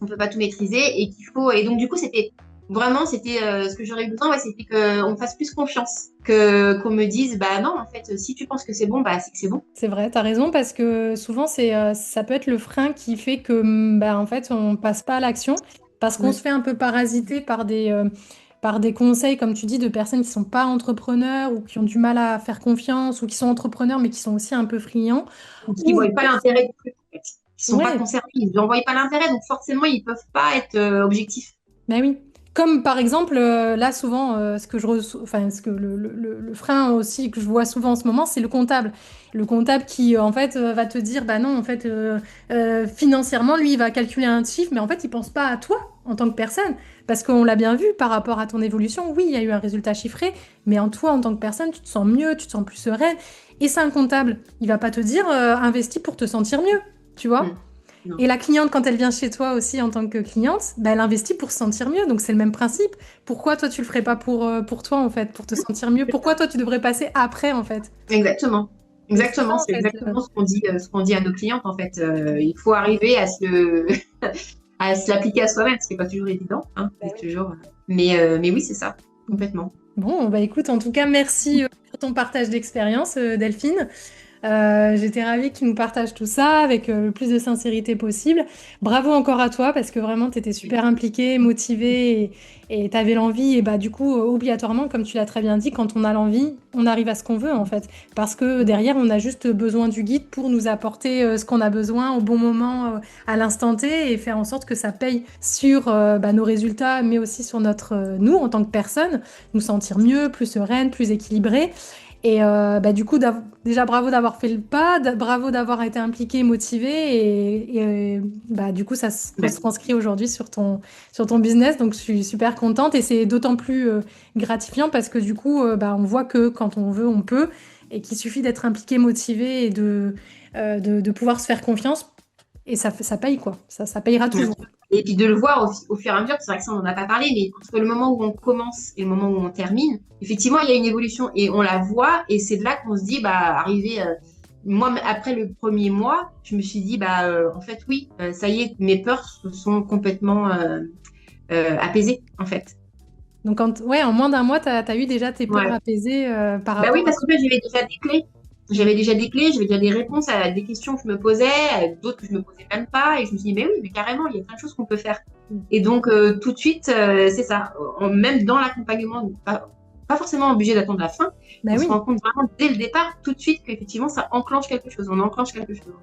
on peut pas tout maîtriser, et qu'il faut. Et donc, du coup, c'était ce que j'aurais besoin, c'était qu'on me fasse plus confiance, qu'on me dise, bah non, en fait, si tu penses que c'est bon, bah c'est que c'est bon. C'est vrai, t'as raison, parce que souvent, ça peut être le frein qui fait que, bah, en fait, on passe pas à l'action, parce qu'on se fait un peu parasiter par des conseils, comme tu dis, de personnes qui sont pas entrepreneurs ou qui ont du mal à faire confiance ou qui sont entrepreneurs mais qui sont aussi un peu friands. Qui ne voient pas l'intérêt du truc, en fait. Ils sont pas concernés, ils n'en voient pas l'intérêt, donc forcément, ils peuvent pas être objectifs. Ben oui. Comme par exemple, là souvent, le frein aussi que je vois souvent en ce moment, c'est le comptable. Le comptable qui en fait va te dire, bah non, en fait, financièrement, lui, il va calculer un chiffre, mais en fait, il pense pas à toi en tant que personne. Parce qu'on l'a bien vu par rapport à ton évolution, oui, il y a eu un résultat chiffré, mais en toi, en tant que personne, tu te sens mieux, tu te sens plus sereine. Et c'est un comptable, il va pas te dire, investis pour te sentir mieux, tu vois? Non. Et la cliente, quand elle vient chez toi aussi en tant que cliente, bah, elle investit pour se sentir mieux. Donc c'est le même principe. Pourquoi toi tu le ferais pas pour toi en fait, pour te sentir mieux? Pourquoi toi tu devrais passer après en fait? Exactement. Exactement, Ça, c'est en fait, exactement ce qu'on dit à nos clientes en fait. Il faut arriver à se l'appliquer à soi-même, ce qui n'est pas toujours évident, hein, toujours. Mais oui, c'est ça, complètement. Bon, bah écoute, en tout cas, merci pour ton partage d'expérience, Delphine. J'étais ravie que tu nous partages tout ça avec le plus de sincérité possible. Bravo encore à toi parce que vraiment tu étais super impliquée, motivée et tu avais l'envie. Et bah du coup, obligatoirement, comme tu l'as très bien dit, quand on a l'envie, on arrive à ce qu'on veut en fait. Parce que derrière, on a juste besoin du guide pour nous apporter ce qu'on a besoin au bon moment, à l'instant T et faire en sorte que ça paye sur nos résultats, mais aussi sur nous en tant que personne, nous sentir mieux, plus sereine, plus équilibrée. Et du coup, déjà bravo d'avoir fait le pas, bravo d'avoir été impliqué, motivé, et du coup, ça se transcrit aujourd'hui sur ton business. Donc, je suis super contente et c'est d'autant plus gratifiant parce que du coup, on voit que quand on veut, on peut, et qu'il suffit d'être impliqué, motivé et de pouvoir se faire confiance. Et ça paye quoi, ça payera toujours. Et puis de le voir au fur et à mesure, c'est vrai que ça on n'en a pas parlé, mais entre le moment où on commence et le moment où on termine, effectivement il y a une évolution et on la voit et c'est de là qu'on se dit moi après le premier mois, je me suis dit en fait oui, ça y est, mes peurs se sont complètement apaisées en fait. Donc en moins d'un mois, tu as eu déjà tes peurs apaisées par rapport oui, parce qu'en fait j'avais déjà des clés. J'avais déjà des réponses à des questions que je me posais, d'autres que je me posais même pas, et je me suis dit, mais oui, mais carrément, il y a plein de choses qu'on peut faire. Et donc, tout de suite, c'est ça. Même dans l'accompagnement, pas forcément obligé d'attendre la fin, on se rend compte vraiment dès le départ, tout de suite, qu'effectivement, ça enclenche quelque chose. On enclenche quelque chose.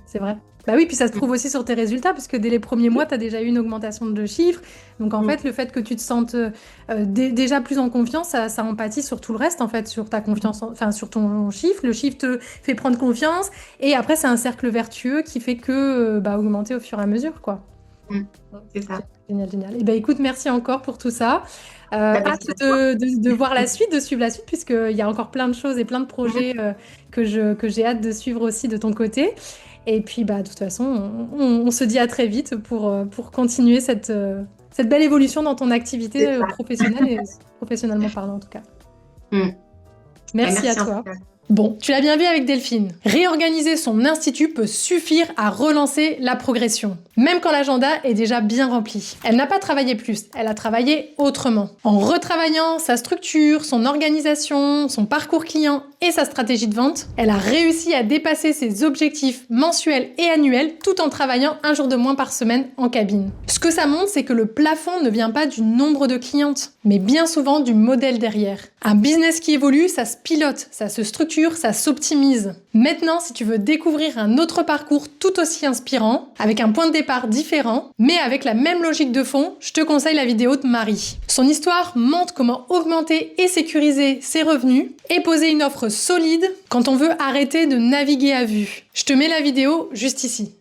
C'est vrai. Bah oui, puis ça se trouve aussi sur tes résultats, parce que dès les premiers mois, tu as déjà eu une augmentation de chiffres. Donc en fait, le fait que tu te sentes déjà plus en confiance, ça empathie sur tout le reste, en fait, sur ta confiance, sur ton chiffre. Le chiffre te fait prendre confiance. Et après, c'est un cercle vertueux qui fait que augmenter au fur et à mesure, quoi. C'est ça. Génial, génial. Et écoute, merci encore pour tout ça. Hâte de voir la suite, de suivre la suite, puisqu'il y a encore plein de choses et plein de projets que j'ai hâte de suivre aussi de ton côté. Et puis, de toute façon, on se dit à très vite pour continuer cette belle évolution dans ton activité professionnelle et professionnellement parlant en tout cas. Merci à en toi. tout cas. Bon, tu l'as bien vu avec Delphine. Réorganiser son institut peut suffire à relancer la progression, même quand l'agenda est déjà bien rempli. Elle n'a pas travaillé plus, elle a travaillé autrement. En retravaillant sa structure, son organisation, son parcours client et sa stratégie de vente, elle a réussi à dépasser ses objectifs mensuels et annuels tout en travaillant un jour de moins par semaine en cabine. Ce que ça montre, c'est que le plafond ne vient pas du nombre de clientes, mais bien souvent du modèle derrière. Un business qui évolue, ça se pilote, ça se structure, ça s'optimise. Maintenant, si tu veux découvrir un autre parcours tout aussi inspirant, avec un point de départ différent, mais avec la même logique de fond, je te conseille la vidéo de Marie. Son histoire montre comment augmenter et sécuriser ses revenus et poser une offre solide quand on veut arrêter de naviguer à vue. Je te mets la vidéo juste ici.